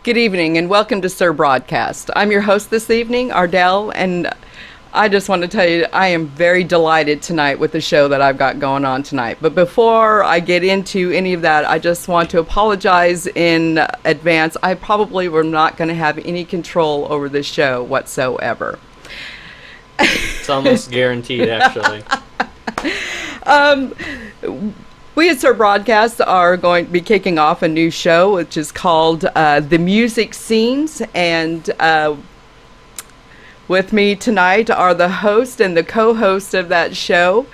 Good evening and welcome to Surbroadcast. I'm your host this evening, Ardelle, and I just want to tell you I am very delighted tonight with the show that I've got going on tonight. But before I get into any of that, I just want to apologize in advance. I probably were not going to have any control over this show whatsoever. It's almost guaranteed, actually. We at Surbroadcast are going to be kicking off a new show, which is called The Music Scenes. And with me tonight are the host and the co-host of that show,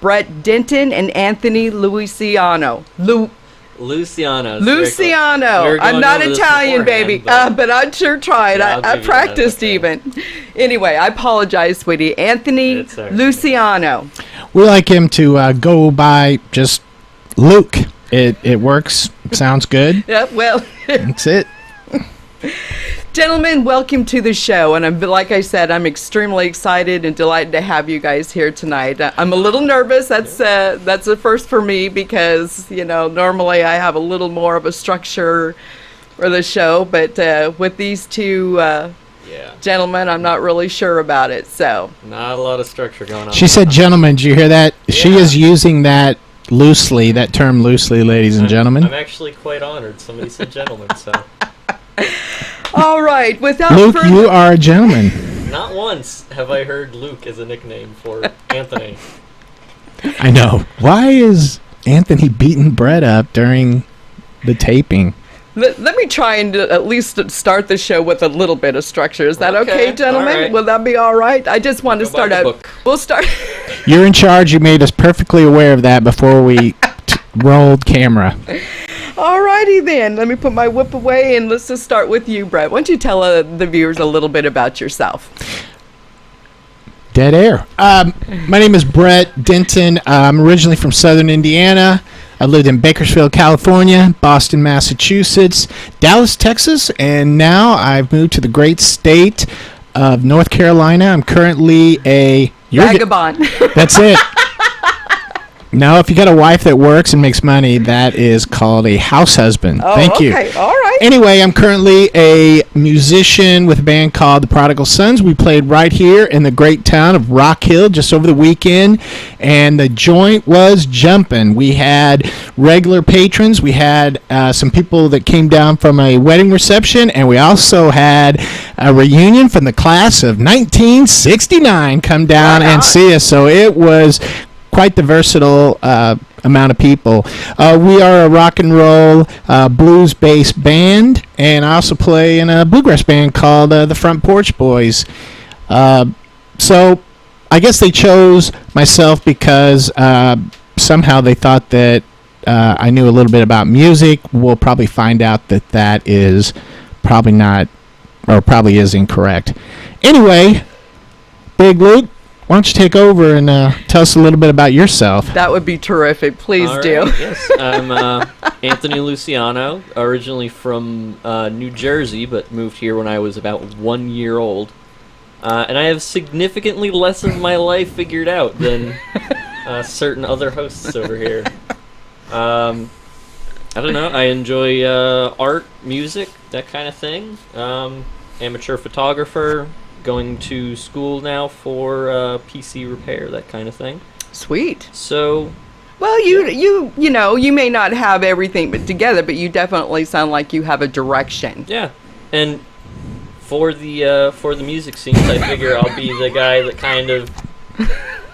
Brett Denton and Anthony Luciano. Luciano. I'm not Italian, baby, but I sure tried. Yeah, I practiced even. Anyway, I apologize, sweetie. Anthony Luciano. We like him to go by just Luke. It works. Sounds good. Yeah, well. That's it. Gentlemen, welcome to the show. And like I said, I'm extremely excited and delighted to have you guys here tonight. I'm a little nervous. That's a first for me because, normally I have a little more of a structure for the show. But with these two gentlemen, I'm not really sure about it. So not a lot of structure going on. She said gentlemen. Did you hear that? Yeah. She is using that term loosely, ladies and gentlemen. I'm actually quite honored. Somebody said gentlemen, so. All right. Without Luke, further... you are a gentleman. Not once have I heard Luke as a nickname for Anthony. I know. Why is Anthony beating Brett up during the taping? Let me try and at least start the show with a little bit of structure. Is that okay, gentlemen? Right. Will that be all right? I just want to start out. We'll start. You're in charge. You made us perfectly aware of that before we rolled camera. All righty then. Let me put my whip away and let's just start with you, Brett. Why don't you tell the viewers a little bit about yourself? Dead air. My name is Brett Denton. I'm originally from Southern Indiana. I lived in Bakersfield, California, Boston, Massachusetts, Dallas, Texas, and now I've moved to the great state of North Carolina. I'm currently a... Vagabond. That's it. No, if you got a wife that works and makes money, that is called a house husband. Oh, Thank you. Okay, all right. Anyway, I'm currently a musician with a band called the Prodigal Sons. We played right here in the great town of Rock Hill just over the weekend, and the joint was jumping. We had regular patrons. We had some people that came down from a wedding reception, and we also had a reunion from the class of 1969 come down and see us. So it was quite the versatile amount of people. We are a rock and roll blues-based band, and I also play in a bluegrass band called the Front Porch Boys. So I guess they chose myself because somehow they thought that I knew a little bit about music. We'll probably find out that is probably not, or probably is incorrect. Anyway, Big Luke, why don't you take over and tell us a little bit about yourself? That would be terrific. Please do. Yes, I'm Anthony Luciano, originally from New Jersey, but moved here when I was about 1 year old. And I have significantly less of my life figured out than certain other hosts over here. I don't know. I enjoy art, music, that kind of thing. Amateur photographer. Going to school now for PC repair, that kind of thing. Sweet. So, well, you may not have everything together, but you definitely sound like you have a direction. Yeah, and for the music scenes, I figure I'll be the guy that kind of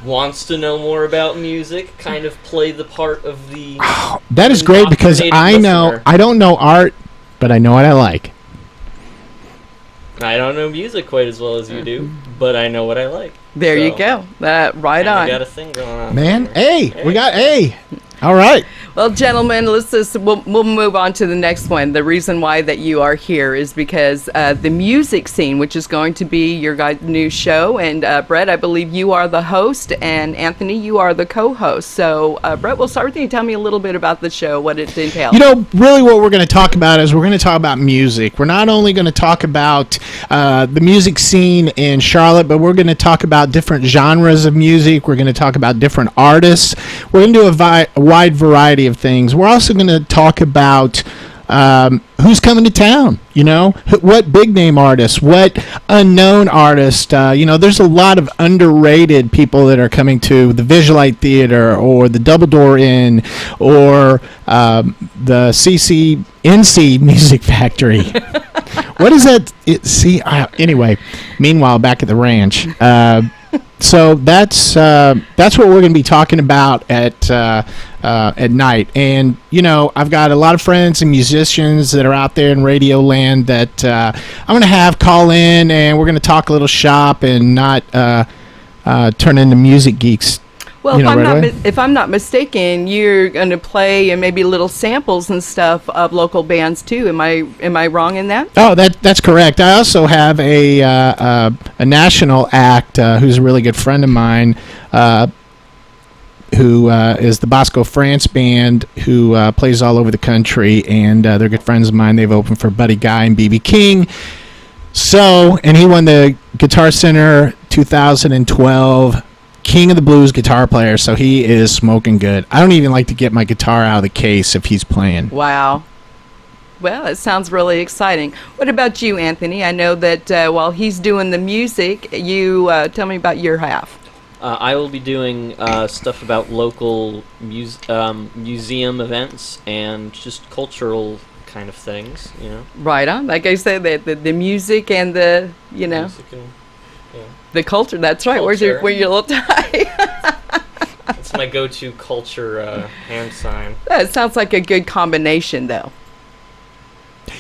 wants to know more about music, kind of play the part of the. That is great because I don't know art, but I know what I like. I don't know music quite as well as you do, but I know what I like. There you go. Right on. We got a thing going on. Man, we got A. All right. Well, gentlemen, we'll move on to the next one. The reason why that you are here is because the music scene, which is going to be your new show, and Brett, I believe you are the host, and Anthony, you are the co-host. So, Brett, we'll start with you. Tell me a little bit about the show, what it entails. Really what we're going to talk about is we're going to talk about music. We're not only going to talk about the music scene in Charlotte, but we're going to talk about different genres of music. We're going to talk about different artists. We're going to do a wide variety of things. We're also going to talk about who's coming to town, what big name artists, what unknown artists. There's a lot of underrated people that are coming to the Visualite Theater or the Double Door Inn or the CCNC Music Factory. What is that? Anyway, meanwhile, back at the ranch. So that's what we're going to be talking about at night. And I've got a lot of friends and musicians that are out there in Radio Land that I'm going to have call in, and we're going to talk a little shop and not turn into music geeks. Well, if I'm not mistaken, you're going to play and maybe little samples and stuff of local bands too. Am I wrong in that? Oh, that's correct. I also have a national act who's a really good friend of mine, who is the Bosco France Band, who plays all over the country, and they're good friends of mine. They've opened for Buddy Guy and B.B. King. So, and he won the Guitar Center 2012 King of the Blues guitar player, so he is smoking good. I don't even like to get my guitar out of the case if he's playing. Wow. Well, it sounds really exciting. What about you, Anthony? I know that while he's doing the music, you tell me about your half. I will be doing stuff about local museum events and just cultural kind of things, Right on. Like I said, the music and the, Music and, the culture. That's right. Culture. Where's your little tie? That's my go-to culture hand sign. That sounds like a good combination, though.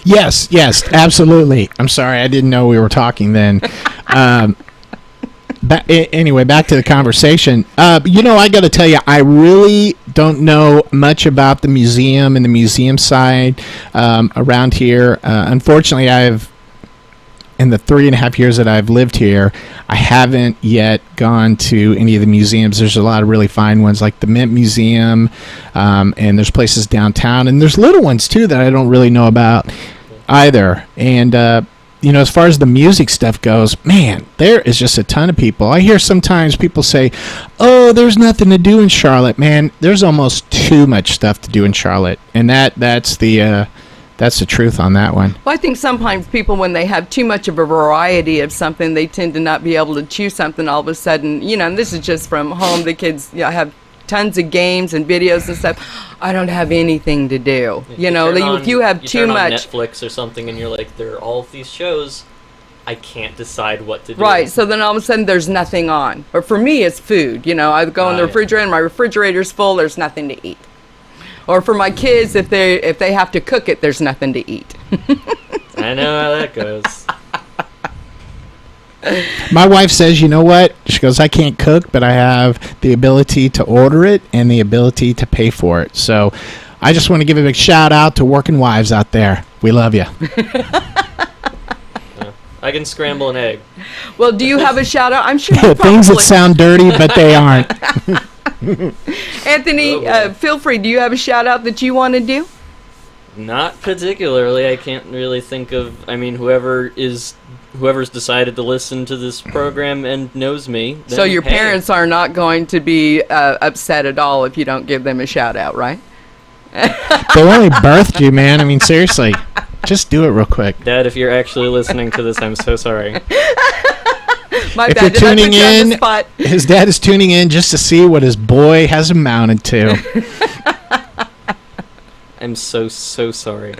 Yes, absolutely. I'm sorry, I didn't know we were talking then. Anyway, back to the conversation. I got to tell you, I really don't know much about the museum and the museum side around here. Unfortunately, in the 3.5 years that I've lived here, I haven't yet gone to any of the museums. There's a lot of really fine ones like the Mint Museum, and there's places downtown, and there's little ones too that I don't really know about either. And as far as the music stuff goes, man, there is just a ton of people. I hear sometimes people say, "Oh, there's nothing to do in Charlotte." Man, there's almost too much stuff to do in Charlotte, and that's the truth on that one. Well, I think sometimes people, when they have too much of a variety of something, they tend to not be able to choose something all of a sudden. And this is just from home. The kids have tons of games and videos and stuff. I don't have anything to do. If you have too much. Netflix or something, and you're like, there are all of these shows. I can't decide what to do. Right, so then all of a sudden there's nothing on. Or for me, it's food. I go in the refrigerator, and my refrigerator's full. There's nothing to eat. Or for my kids, if they have to cook it, there's nothing to eat. I know how that goes. My wife says, you know what? She goes, I can't cook, but I have the ability to order it and the ability to pay for it. So I just want to give a big shout out to working wives out there. We love you. I can scramble an egg. Well, do you have a shout out? I'm sure you Things that sound dirty, but they aren't. Anthony, feel free. Do you have a shout out that you want to do? Not particularly. I can't really think of. Whoever's decided to listen to this program and knows me. So your parents are not going to be upset at all if you don't give them a shout out, right? They only birthed you, man. I mean, seriously. Just do it real quick. Dad, if you're actually listening to this, I'm so sorry. My if bad. you're tuning in, his dad is tuning in just to see what his boy has amounted to. I'm so sorry.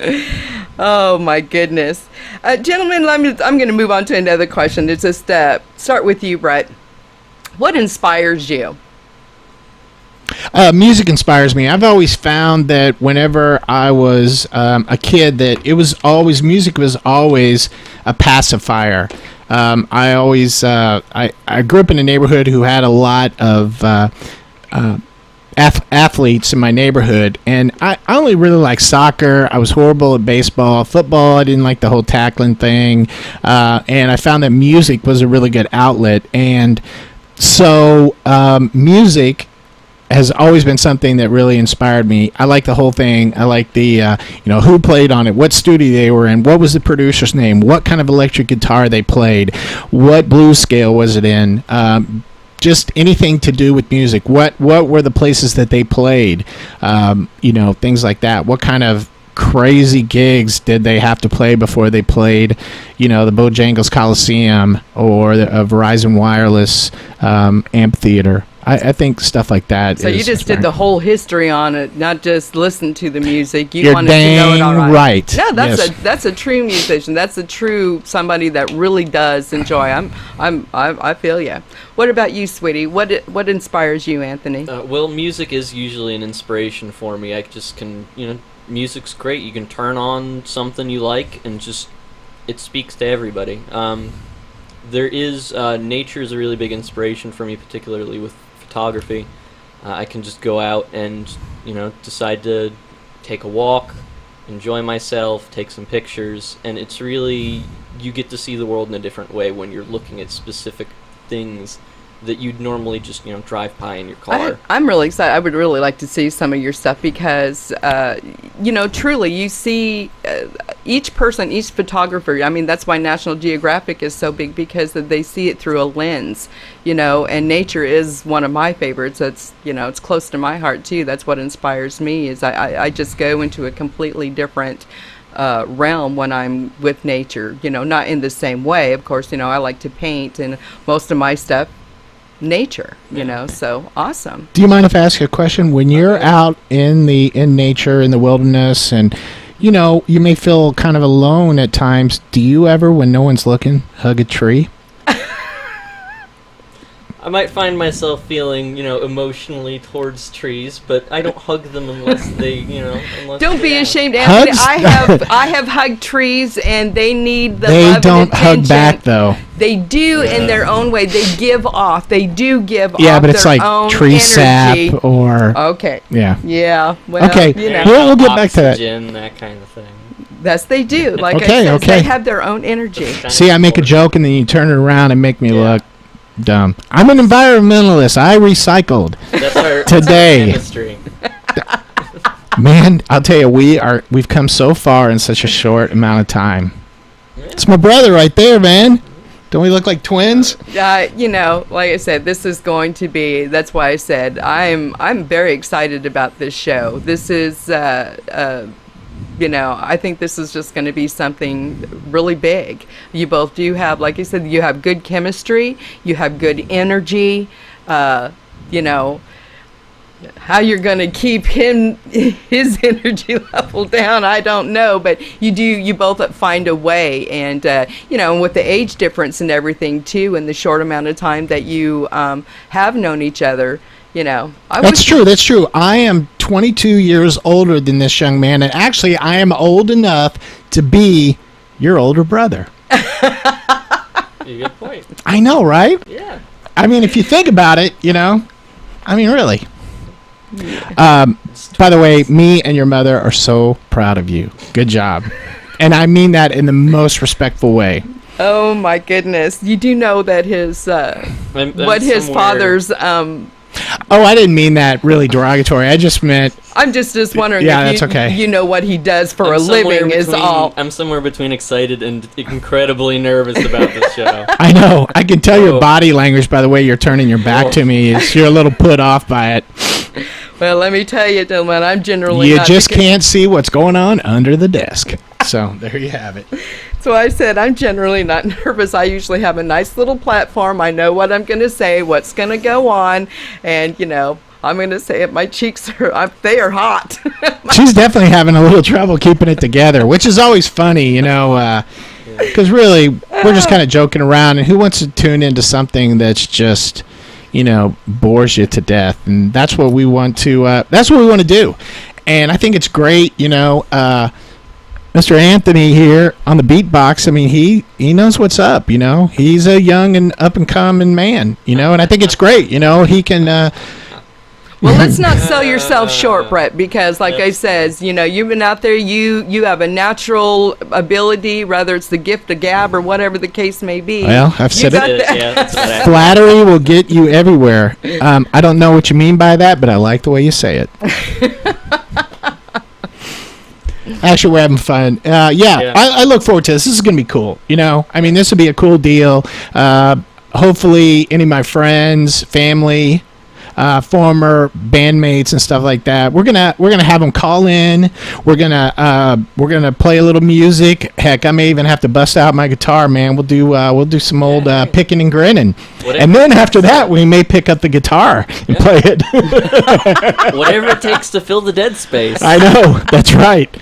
Oh my goodness, gentlemen. I'm going to move on to another question. It's just start with you, Brett. What inspires you? Music inspires me. I've always found that whenever I was a kid, that music was always a pacifier. I grew up in a neighborhood who had a lot of athletes in my neighborhood, and I only really liked soccer. I was horrible at baseball. Football, I didn't like the whole tackling thing, and I found that music was a really good outlet. And so music has always been something that really inspired me. I like the whole thing. I like the, who played on it, what studio they were in, what was the producer's name, what kind of electric guitar they played, what blues scale was it in, just anything to do with music. What were the places that they played, things like that. What kind of crazy gigs did they have to play before they played, the Bojangles Coliseum or the Verizon Wireless amphitheater? I think stuff like that. So you just did the whole history on it, not just listen to the music. You You're wanted to know it all dang right. No, Yes. that's a true musician. That's a true somebody that really does enjoy. I feel you. What about you, sweetie? What inspires you, Anthony? Well, music is usually an inspiration for me. I just can, music's great. You can turn on something you like and just, it speaks to everybody. There is, nature is a really big inspiration for me, particularly with photography. I can just go out and, decide to take a walk, enjoy myself, take some pictures, and it's really, you get to see the world in a different way when you're looking at specific things that you'd normally just, drive by in your car. I'm really excited. I would really like to see some of your stuff because, truly you see each person, each photographer. I mean, that's why National Geographic is so big, because they see it through a lens, and nature is one of my favorites. That's, it's close to my heart too. That's what inspires me is I just go into a completely different realm when I'm with nature, not in the same way. Of course, I like to paint and most of my stuff, nature, so awesome. Do you mind if I ask you a question? When you're out in nature, in the wilderness, and you may feel kind of alone at times, do you ever, when no one's looking, hug a tree? I might find myself feeling, emotionally towards trees, but I don't hug them unless they, unless Don't be they're out. ashamed, Anthony. Hugs? I have hugged trees, and they need the They love don't and attention. hug back, though. They do in their own way. They give off. They do give off. Yeah, but it's their like own tree energy. sap or... Okay. Yeah. Yeah. Well, Okay. We'll get back to that. Oxygen, that kind of thing. Yes, they do. Like Okay, I said, okay. they have their own energy. See, I make a joke and then you turn it around and make me look dumb. I'm an environmentalist. I recycled. That's our Today. chemistry. Man, I'll tell you, we've come so far in such a short amount of time. It's my brother right there, man. Don't we look like twins? Like I said, this is going to be. That's why I said I'm very excited about this show. This is, I think this is just going to be something really big. You both do have, like you said, you have good chemistry. You have good energy. How you're going to keep his energy level down, I don't know, but you both find a way. And with the age difference and everything too, in the short amount of time that you have known each other, That's true. I am 22 years older than this young man, and actually I am old enough to be your older brother. Good point. I know, right? Yeah. I mean, if you think about it, really. By the way, me and your mother are so proud of you. Good job. And I mean that in the most respectful way. Oh my goodness. You do know that his his father's Oh, I didn't mean that really derogatory. I just meant I'm just wondering Yeah, if that's okay. you know what he does for a living is all. I'm somewhere between excited and incredibly nervous about this show. I know. I can tell your body language by the way you're turning your back to me. You're a little put off by it. Well, let me tell you, Dylan, I'm generally You not, just because- can't see what's going on under the desk. So there you have it. So I said I'm generally not nervous. I usually have a nice little platform. I know what I'm going to say, what's going to go on, and I'm going to say it. My cheeks they are hot. She's definitely having a little trouble keeping it together, which is always funny, because really we're just kind of joking around, and who wants to tune into something that's just bores you to death? And that's what we want to do. And I think it's great, Mr. Anthony here on the beatbox. I mean, he knows what's up, He's a young and up and coming man, and I think it's great, he can Well, let's not sell yourself short, Brett, because like I says, you've been out there, you have a natural ability, whether it's the gift of gab or whatever the case may be. Well, I've said it. Yeah, that's what I Flattery will get you everywhere. I don't know what you mean by that, but I like the way you say it. Actually, we're having fun. I look forward to this. This is going to be cool. I mean, this will be a cool deal. Hopefully, any of my friends, family, former bandmates and stuff like that. We're gonna have them call in. We're gonna play a little music. Heck, I may even have to bust out my guitar, man. We'll do some old picking and grinning. And then after that, we may pick up the guitar and play it. Whatever it takes to fill the dead space. I know. That's right.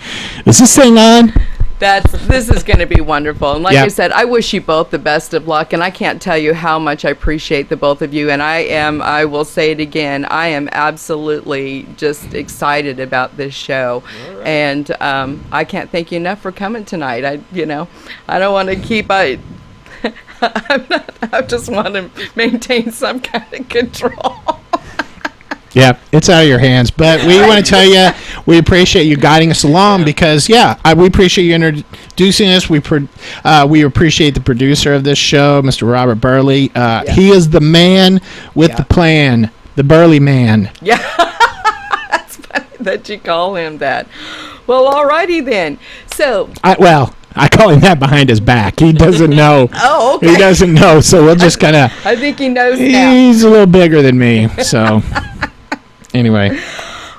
Is this thing on? This is going to be wonderful. And like Yep. I said, I wish you both the best of luck. And I can't tell you how much I appreciate the both of you. And I will say it again, I am absolutely just excited about this show. Right. And I can't thank you enough for coming tonight. I don't want to keep, I just want to maintain some kind of control. Yeah, it's out of your hands. But we want to tell you, we appreciate you guiding us along because, we appreciate you introducing us. We appreciate the producer of this show, Mr. Robert Burley. He is the man with the plan, the Burley man. Yeah, that's funny that you call him that. Well, alrighty then. So. I call him that behind his back. He doesn't know. Oh, okay. He doesn't know, so we'll just kind of. I think he knows now. He's a little bigger than me, so. Anyway.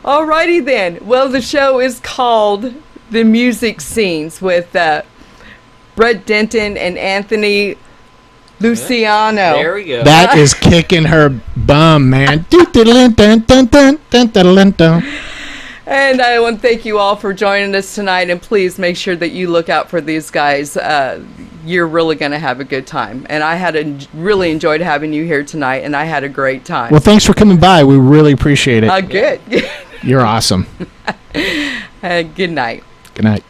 Alrighty then. Well, the show is called The Music Scenes with Brett Denton and Anthony Luciano. There we go. That is kicking her bum, man. And I want to thank you all for joining us tonight. And please make sure that you look out for these guys. You're really going to have a good time. And I really enjoyed having you here tonight. And I had a great time. Well, thanks for coming by. We really appreciate it. Good. You're awesome. Good night. Good night.